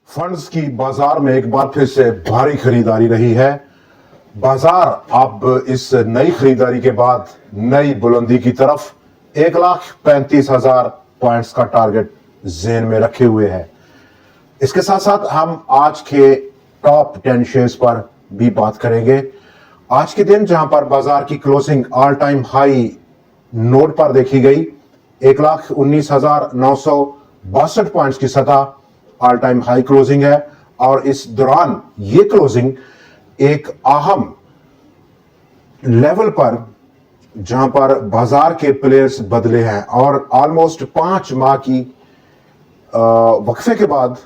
Funds की बाजार में एक बार फिर से भारी खरीदारी रही है। बाजार अब इस नई खरीदारी के बाद नई बुलंदी की तरफ 1,35,000 पॉइंट्स का टारगेट जेन में रखे हुए है। इसके साथ साथ हम आज के टॉप 10 शेयर्स पर भी बात करेंगे। आज के दिन जहां पर बाजार की closing all time high note पर देखी गई, 1,19,962 पॉइंट्स की सतह ऑल टाइम हाई क्लोजिंग है और इस दौरान ये क्लोजिंग एक अहम लेवल पर जहां पर बाजार के प्लेयर्स बदले हैं और ऑलमोस्ट 5 माह की वक्फे के बाद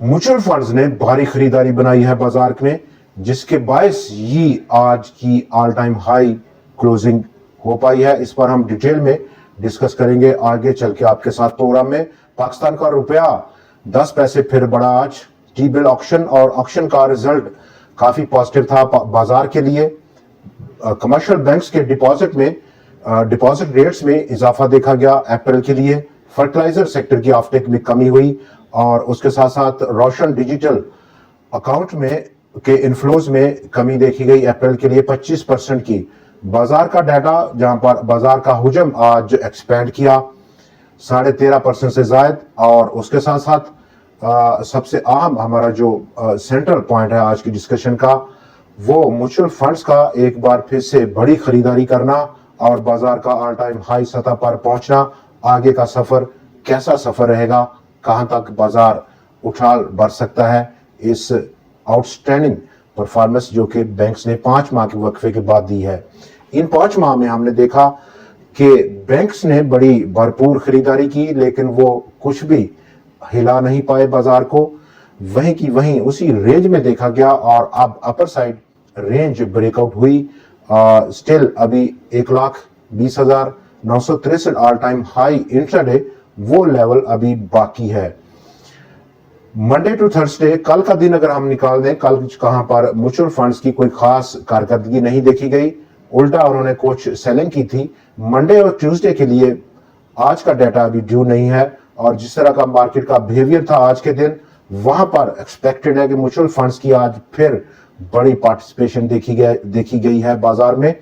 म्यूचुअल फंड्स ने भारी खरीदारी बनाई है बाजार में, जिसके बायस ये आज की ऑल टाइम हाई क्लोजिंग हो पाई है। इस पर हम डिटेल में डिस्कस करेंगे आगे चल के आपके साथ प्रोग्राम में। पाकिस्तान का रुपया 10 पैसे फिर बढ़ा आज। टी बिल ऑक्शन और ऑक्शन का रिजल्ट काफी पॉजिटिव था बाजार के लिए। कमर्शियल बैंक्स के डिपॉजिट रेट्स में इजाफा देखा गया अप्रैल के लिए। फर्टिलाइजर सेक्टर की ऑफटेक में कमी हुई और उसके साथ साथ रोशन डिजिटल अकाउंट में के इनफ्लोज में कमी देखी गई अप्रैल के लिए 25% की। बाजार का डाटा जहां पर बाजार का हुजम आज एक्सपेंड किया 13.5% से जायद, और उसके साथ साथ सबसे अहम हमारा जो सेंट्रल पॉइंट है आज की डिस्कशन का, वो म्यूचुअल फंड्स का एक बार फिर से बड़ी खरीदारी करना और बाजार का ऑल टाइम हाई सतह पर पहुंचना। आगे का सफर कैसा सफर रहेगा, कहां तक बाजार उछाल भर सकता है, इस आउटस्टैंडिंग परफॉर्मेंस जो कि बैंक्स ने 5 माह के वक्फे के बाद दी है। इन 5 माह में हमने देखा कि बैंक्स ने बड़ी भरपूर खरीदारी की, लेकिन वो कुछ भी हिला नहीं पाए बाजार को। वहीं की वहीं उसी रेंज में देखा गया और अब अपर साइड रेंज ब्रेकआउट हुई। स्टिल अभी 1,20,963 ऑल टाइम हाई इंट्राडे वो लेवल अभी बाकी है। मंडे टू थर्सडे कल का दिन अगर हम निकाल दें, कल कहां पर म्यूचुअल फंड्स की कोई खास कारकर्दगी नहीं देखी गई, उल्टा उन्होंने कुछ सेलिंग की थी। मंडे और ट्यूसडे के लिए आज का डाटा अभी ड्यू नहीं है और जिस तरह का मार्केट का बिहेवियर था आज के दिन, वहां पर एक्सपेक्टेड है कि म्यूचुअल फंड्स की आज फिर बड़ी पार्टिसिपेशन देखी गई है बाजार में।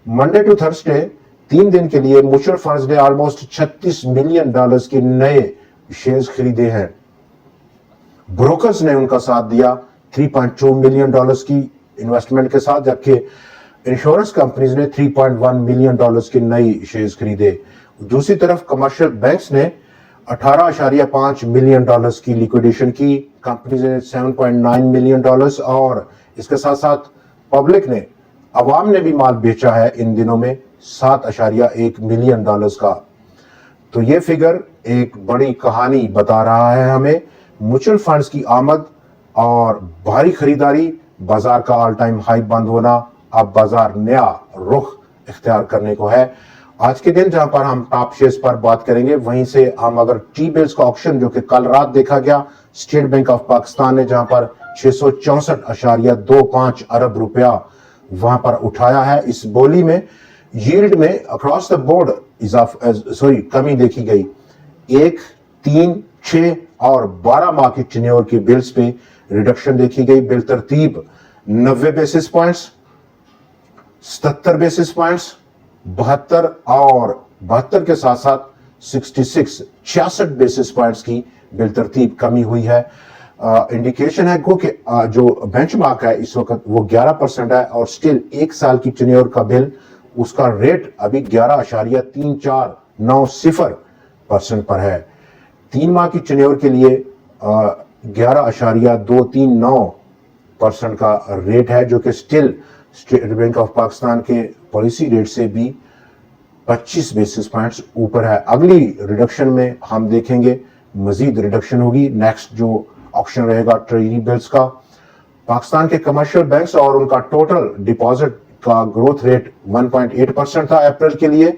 मंडे टू थर्सडे 3 दिन के लिए म्यूचुअल फंड्स ने ऑलमोस्ट $36 मिलियन के नए शेयर्स खरीदे हैं। ब्रोकर्स ने उनका साथ दिया 3.2 मिलियन की इन्वेस्टमेंट के साथ, जबकि इंश्योरेंस कंपनीज ने 3.1 मिलियन के नई शेयर्स खरीदे। दूसरी तरफ कमर्शियल बैंक्स ने 18.5 मिलियन की लिक्विडेशन की, कंपनीज ने 7.9 मिलियन और इसके साथ साथ पब्लिक ने, अवाम ने भी माल बेचा है इन दिनों में 7.1 मिलियन का। तो ये फिगर एक बड़ी कहानी बता रहा है हमें। म्यूचुअल फंड्स की आमद और भारी खरीदारी, बाजार का ऑल टाइम हाई बंद होना, अब बाजार नया रुख इख्तियार करने को है। आज के दिन जहां पर हम टॉप शेयर्स पर बात करेंगे, वहीं से हम अगर टी बिल्स का ऑक्शन जो कि कल रात देखा गया, स्टेट बैंक ऑफ पाकिस्तान ने जहां पर 664.25 अरब रुपया वहां पर उठाया है। इस बोली में यील्ड में अक्रॉस द बोर्ड कमी देखी गई। 1, 3, 6 और 12 माह की टेन्योर के बिल्स पे रिडक्शन देखी गई। बिल तरतीब 90 बेसिस पॉइंट्स, 77 बेसिस पॉइंट्स, 72 और 72 के साथ साथ 66 बेसिस पॉइंट्स की बिल तरतीब कमी हुई है। इंडिकेशन है कि जो बेंचमार्क है इस वक्त वो 11% है और स्टिल 1 साल की टेन्योर का बिल, उसका रेट अभी 11.3490% पर है। 3 माह की टेन्योर के लिए 11.239% का रेट है, जो कि still state bank of Pakistan के पॉलिसी रेट से भी 25 बेसिस पॉइंट्स ऊपर है। अगली रिडक्शन में हम देखेंगे मजीद रिडक्शन होगी। नेक्स्ट जो ऑक्शन रहेगा ट्रेजरी बिल्स का। पाकिस्तान के कमर्शियल बैंक्स और उनका टोटल डिपॉजिट का ग्रोथ रेट 1.8% था अप्रैल के लिए।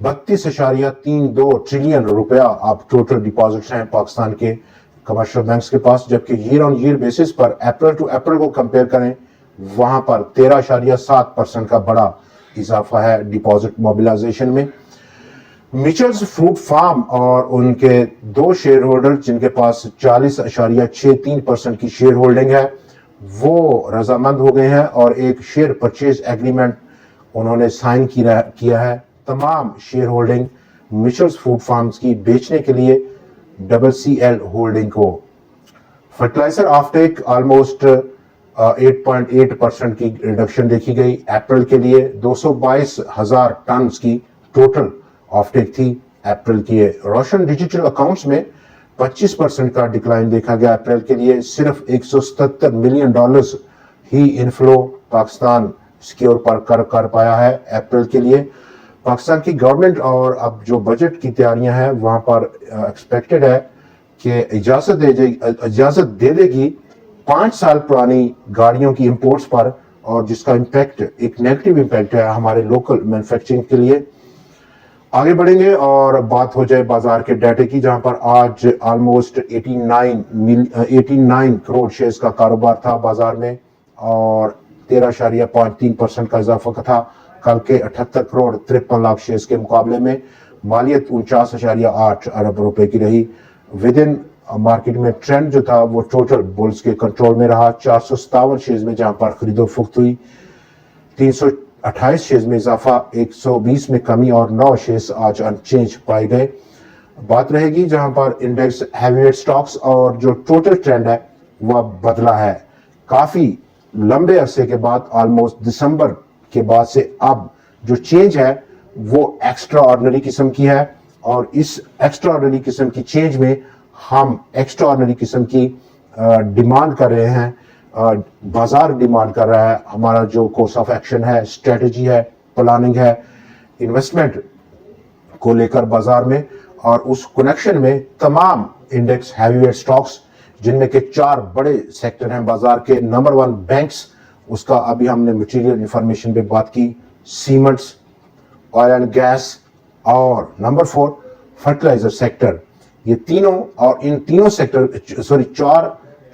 32.32 ट्रिलियन रुपया अब टोटल डिपॉजिट्स हैं पाकिस्तान के कमर्शियल बैंक्स के पास, जबकि ईयर ऑन ईयर बेसिस पर अप्रैल टू अप्रैल को कंपेयर करें, वहां पर 13.7% का बड़ा इजाफा है डिपॉजिट मोबिलाइजेशन में। मिचेल्स फ्रूट फार्म और उनके दो शेयर होल्डर जिनके पास 40.63% की शेयर होल्डिंग है वो रजामंद हो गए हैं और एक शेयर परचेज एग्रीमेंट उन्होंने साइन किया है। तमाम शेयर होल्डिंग मिचेल्स फ्रूट फार्म्स की बेचने के लिए WCL होल्डिंग को। फर्टिलाइजर ऑफटेक ऑलमोस्ट 8.8% की रिडक्शन देखी गई। अप्रैल के लिए 222,000 टन की टोटल ऑफटेक थी अप्रैल की। रोशन डिजिटल अकाउंट्स में 25% का डिक्लाइन देखा गया। अप्रैल के लिए सिर्फ $177 मिलियन ही इनफ्लो पाकिस्तान सिक्योर कर पाया है अप्रैल के लिए। पाकिस्तान की गवर्नमेंट और अब जो बजट की तैयारियां हैं वहां पर एक्सपेक्टेड है कि इजाजत दे देगी 5 साल पुरानी गाड़ियों की इंपोर्ट्स पर, और जिसका इम्पैक्ट एक नेगेटिव इम्पैक्ट है हमारे लोकल मैन्युफैक्चरिंग के लिए। आगे बढ़ेंगे और बात हो जाए बाजार के डाटे की, जहां पर आज ऑलमोस्ट 89 करोड़ शेयर्स का कारोबार था बाजार में और 13.3% का इजाफा था कल के 78 करोड़ 53 लाख शेयर्स के मुकाबले में। मालियत 49.8 अरब रुपए की रही। विद इन मार्केट में ट्रेंड जो था वो टोटल बुल्स के कंट्रोल में रहा। 457 शेयर्स में जहां पर खरीदो फरोख्त हुई, 328 शेयर्स में इजाफा, 120 में कमी और 9 शेयर्स आज अनचेंज पाए गए। बात रहेगी जहां पर इंडेक्स हैवीवेट स्टॉक्स और जो टोटल ट्रेंड है वह बदला है। काफी लंबे अरसे के बाद ऑलमोस्ट दिसंबर के बाद से अब जो चेंज है वो एक्स्ट्रा ऑर्डिनरी किस्म की है और इस एक्स्ट्रा ऑर्डिनरी किस्म की चेंज में हम एक्स्ट्रा ऑर्डिनरी किस्म की डिमांड कर रहे हैं, बाजार डिमांड कर रहा है। हमारा जो कोर्स ऑफ एक्शन है, स्ट्रेटजी है, प्लानिंग है, इन्वेस्टमेंट को लेकर बाजार में, और उस कनेक्शन में तमाम इंडेक्स हैवीवेट स्टॉक्स जिनमें के 4 बड़े सेक्टर हैं बाजार के। नंबर 1 बैंक्स, उसका अभी हमने मटेरियल इंफॉर्मेशन पे बात की, सीमेंट्स, ऑयल एंड गैस, और नंबर 4 फर्टिलाइजर सेक्टर। ये तीनों, और इन तीनों सेक्टर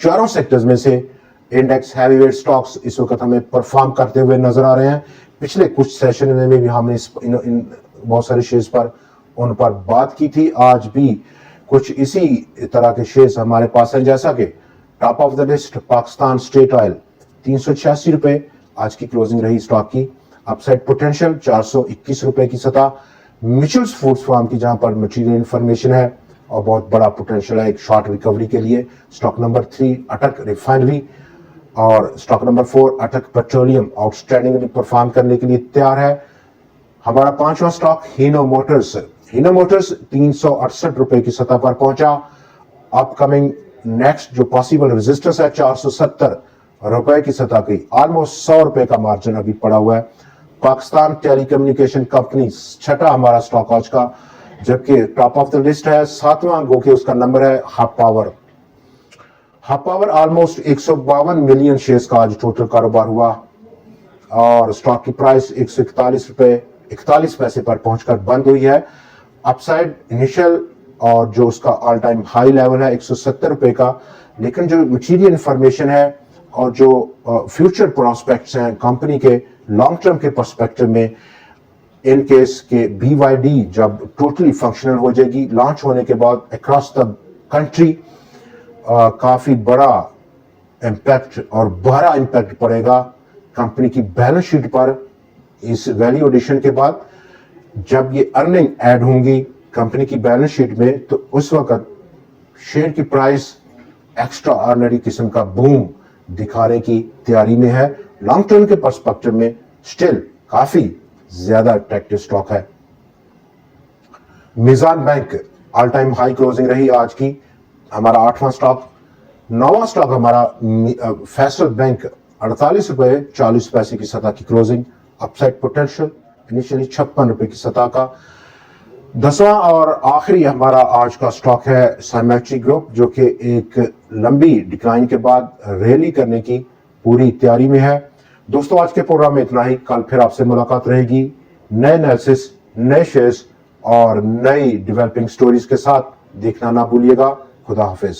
चारों सेक्टर्स में से इंडेक्स हैवीवेट स्टॉक्स इस वक्त हमें परफॉर्म करते हुए नजर आ रहे हैं। पिछले कुछ सेशन में भी हमने इन बहुत सारे शेयर्स पर उन पर बात की थी। आज भी कुछ इसी तरह के शेयर्स हमारे पास हैं, जैसा कि top of the list Pakistan state oil 386 रुपए आज की क्लोजिंग रही स्टॉक की। अपसाइड पोटेंशियल 421 रुपए की सतह। मिचेल्स फूड्स फार्म की जहां पर मटेरियल इंफॉर्मेशन है और बहुत बड़ा पोटेंशियल है एक शॉर्ट रिकवरी के लिए। स्टॉक नंबर 3 अटक रिफाइनरी और स्टॉक नंबर 4 अटक पेट्रोलियम आउटस्टैंडिंगली परफॉर्म करने के लिए तैयार है। हमारा 5वां स्टॉक हीनो मोटर्स 368 रुपए की सतह पर पहुंचा। अपकमिंग नेक्स्ट जो पॉसिबल रेजिस्टेंस है 470 रुपए की सतह की, ऑलमोस्ट 100 रुपए का मार्जिन अभी पड़ा हुआ है। पाकिस्तान टेलीकम्युनिकेशन कंपनी 6ठा हमारा स्टॉक आज का, जबकि टॉप ऑफ द लिस्ट है 7वां, गो के उसका नंबर है hub power almost 152 million shares का आज टोटल कारोबार हुआ और स्टॉक की प्राइस 141 रुपए 41 पैसे पर पहुंचकर बंद हुई है। अपसाइड इनिशियल और जो उसका ऑल टाइम हाई लेवल है 170 रुपए का, लेकिन जो मटीरियल इंफॉर्मेशन है और जो फ्यूचर प्रोस्पेक्ट्स हैं कंपनी के लॉन्ग टर्म के पर्सपेक्टिव में, इन केस के BYD जब टोटली फंक्शनल हो जाएगी लॉन्च होने के बाद अक्रॉस द कंट्री, काफी बड़ा इम्पैक्ट और बड़ा इम्पैक्ट पड़ेगा कंपनी की बैलेंस शीट पर। इस वैल्यू एडिशन के बाद जब ये अर्निंग ऐड होंगी कंपनी की बैलेंस शीट में, तो उस वक्त शेयर की प्राइस एक्स्ट्रा ऑर्डिनरी किस्म का बूम दिखाने की तैयारी में है। लॉन्ग टर्म के पर्सपेक्टिव में स्टिल काफी ज्यादा अट्रैक्टिव स्टॉक है। Meezan bank all time high closing रही आज की, हमारा 8वां स्टॉक। 9वां स्टॉक हमारा फैसल बैंक 48 रुपए 40 पैसे की सतह की क्लोजिंग। अपसाइड पोटेंशियल इनिशियली 56 रुपए की सतह का। 10वां और आखिरी हमारा आज का स्टॉक है सिमेट्री ग्रुप, जो कि एक लंबी डिक्लाइन के बाद रैली करने की पूरी तैयारी में है। दोस्तों, आज के प्रोग्राम में इतना ही। कल फिर आपसे मुलाकात रहेगी नए एनालिसिस, नए शेयर्स और नई डेवलपिंग स्टोरीज के साथ। देखना ना भूलिएगा। खुदा हाफिज।